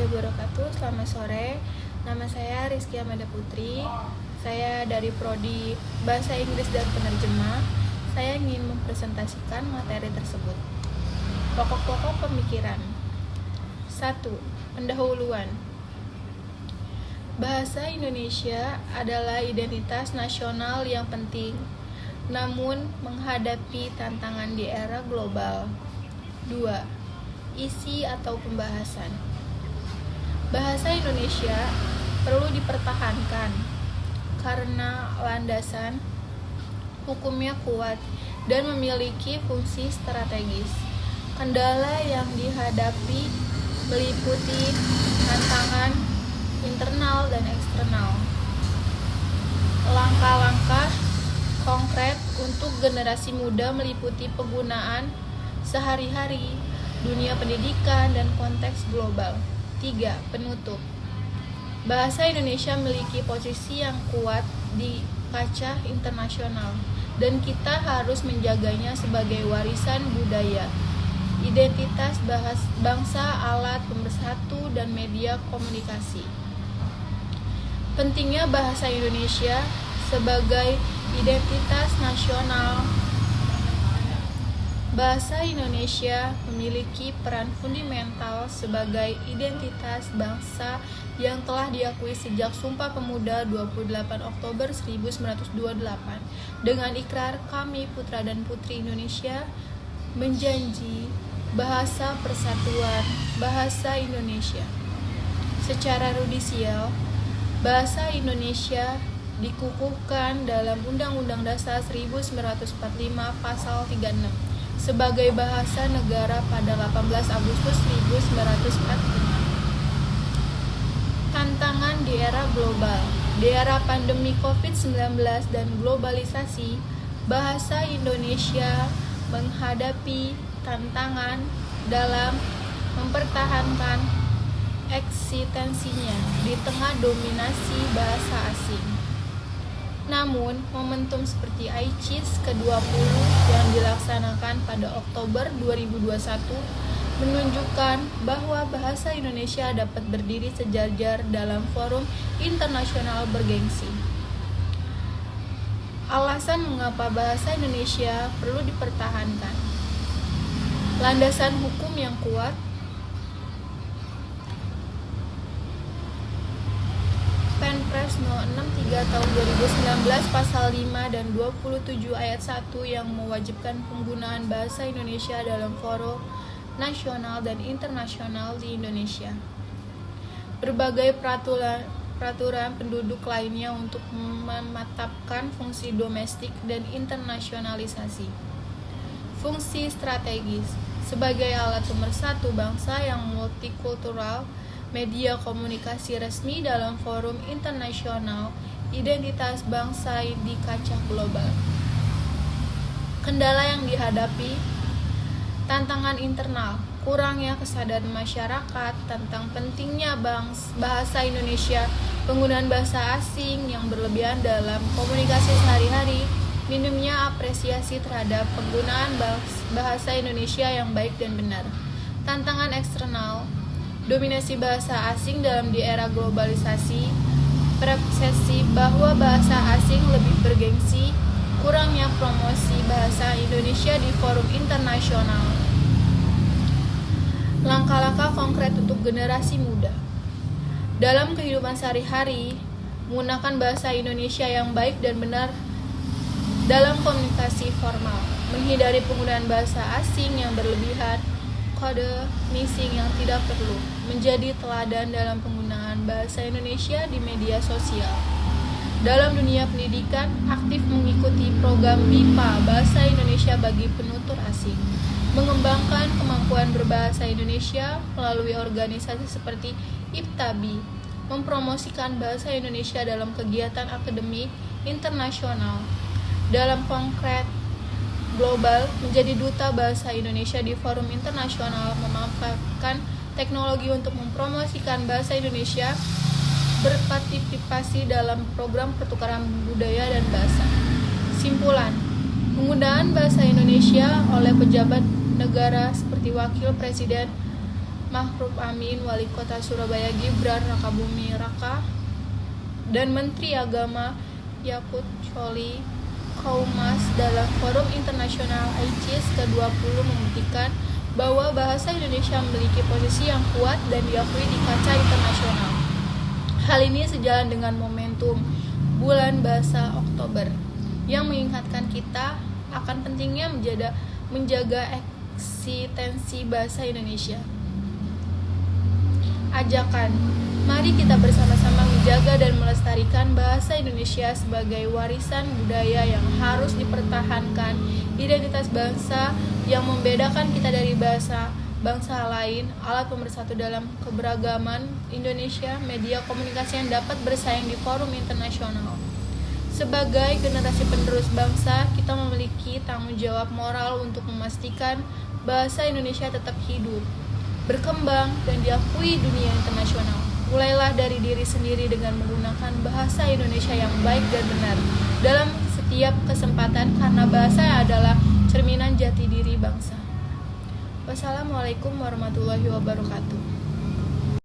wabarakatuh. Selamat sore. Nama saya Rizky Amanda Putri. Saya dari Prodi Bahasa Inggris dan Penerjemah. Saya ingin mempresentasikan materi tersebut. Pokok-pokok pemikiran. 1. Pendahuluan. Bahasa Indonesia adalah identitas nasional yang penting, namun menghadapi tantangan di era global. 2. Isi atau pembahasan. Bahasa Indonesia perlu dipertahankan karena landasan hukumnya kuat dan memiliki fungsi strategis. Kendala yang dihadapi meliputi tantangan internal dan eksternal. Langkah-langkah konkret untuk generasi muda meliputi penggunaan sehari-hari, dunia pendidikan, dan konteks global. 3. Penutup. Bahasa Indonesia memiliki posisi yang kuat di kancah internasional, dan kita harus menjaganya sebagai warisan budaya, identitas bangsa, alat pemersatu, dan media komunikasi. Pentingnya bahasa Indonesia sebagai identitas nasional. Bahasa Indonesia memiliki peran fundamental sebagai identitas bangsa yang telah diakui sejak Sumpah Pemuda 28 Oktober 1928 dengan ikrar kami putra dan putri Indonesia menjanji bahasa persatuan bahasa Indonesia. Secara yudisial, bahasa Indonesia dikukuhkan dalam Undang-Undang Dasar 1945 Pasal 36 sebagai bahasa negara pada 18 Agustus 1945. Tantangan di era global. Di era pandemi COVID-19 dan globalisasi, bahasa Indonesia menghadapi tantangan dalam mempertahankan eksistensinya di tengah dominasi bahasa asing. Namun, momentum seperti ICIS ke-20 yang dilaksanakan pada Oktober 2021 menunjukkan bahwa bahasa Indonesia dapat berdiri sejajar dalam forum internasional bergengsi. Alasan mengapa bahasa Indonesia perlu dipertahankan. Landasan hukum yang kuat. Perpres No. 63 Tahun 2019 Pasal 5 dan 27 Ayat 1 yang mewajibkan penggunaan bahasa Indonesia dalam forum nasional dan internasional di Indonesia. Berbagai peraturan penduduk lainnya untuk memantapkan fungsi domestik dan internasionalisasi. Fungsi strategis sebagai alat pemersatu bangsa yang multikultural, media komunikasi resmi dalam forum internasional, identitas bangsa di kancah global. Kendala yang dihadapi, tantangan internal, kurangnya kesadaran masyarakat tentang pentingnya bahasa Indonesia, penggunaan bahasa asing yang berlebihan dalam komunikasi sehari-hari, minimnya apresiasi terhadap penggunaan bahasa Indonesia yang baik dan benar. Tantangan eksternal, dominasi bahasa asing dalam di era globalisasi, persepsi bahwa bahasa asing lebih bergengsi, kurangnya promosi bahasa Indonesia di forum internasional. Langkah-langkah konkret untuk generasi muda. Dalam kehidupan sehari-hari, menggunakan bahasa Indonesia yang baik dan benar dalam komunikasi formal, menghindari penggunaan bahasa asing yang berlebihan, kode missing yang tidak perlu, menjadi teladan dalam penggunaan bahasa Indonesia di media sosial. Dalam dunia pendidikan, aktif mengikuti program BIPA Bahasa Indonesia bagi penutur asing, mengembangkan kemampuan berbahasa Indonesia melalui organisasi seperti IPTABI, mempromosikan bahasa Indonesia dalam kegiatan akademik internasional. Dalam konkret global, menjadi duta bahasa Indonesia di forum internasional, memanfaatkan teknologi untuk mempromosikan bahasa Indonesia, berpartisipasi dalam program pertukaran budaya dan bahasa. Simpulan, penggunaan bahasa Indonesia oleh pejabat negara seperti Wakil Presiden Ma'ruf Amin, Wali Kota Surabaya Gibran Rakabuming Raka, dan Menteri Agama Yakut Colly Kaumas dalam Forum Internasional ICIS ke-20 membuktikan bahwa bahasa Indonesia memiliki posisi yang kuat dan diakui di kancah internasional. Hal ini sejalan dengan momentum Bulan Bahasa Oktober yang mengingatkan kita akan pentingnya menjaga eksistensi bahasa Indonesia. Ajakan, mari kita bersama-sama menjaga dan melestarikan bahasa Indonesia sebagai warisan budaya yang harus dipertahankan, identitas bangsa yang membedakan kita dari bangsa lain, alat pemersatu dalam keberagaman Indonesia, media komunikasi yang dapat bersaing di forum internasional. Sebagai generasi penerus bangsa, kita memiliki tanggung jawab moral untuk memastikan bahasa Indonesia tetap hidup, berkembang, dan diakui dunia internasional. Mulailah dari diri sendiri dengan menggunakan bahasa Indonesia yang baik dan benar dalam setiap kesempatan, karena bahasa adalah cerminan jati diri bangsa. Wassalamualaikum warahmatullahi wabarakatuh.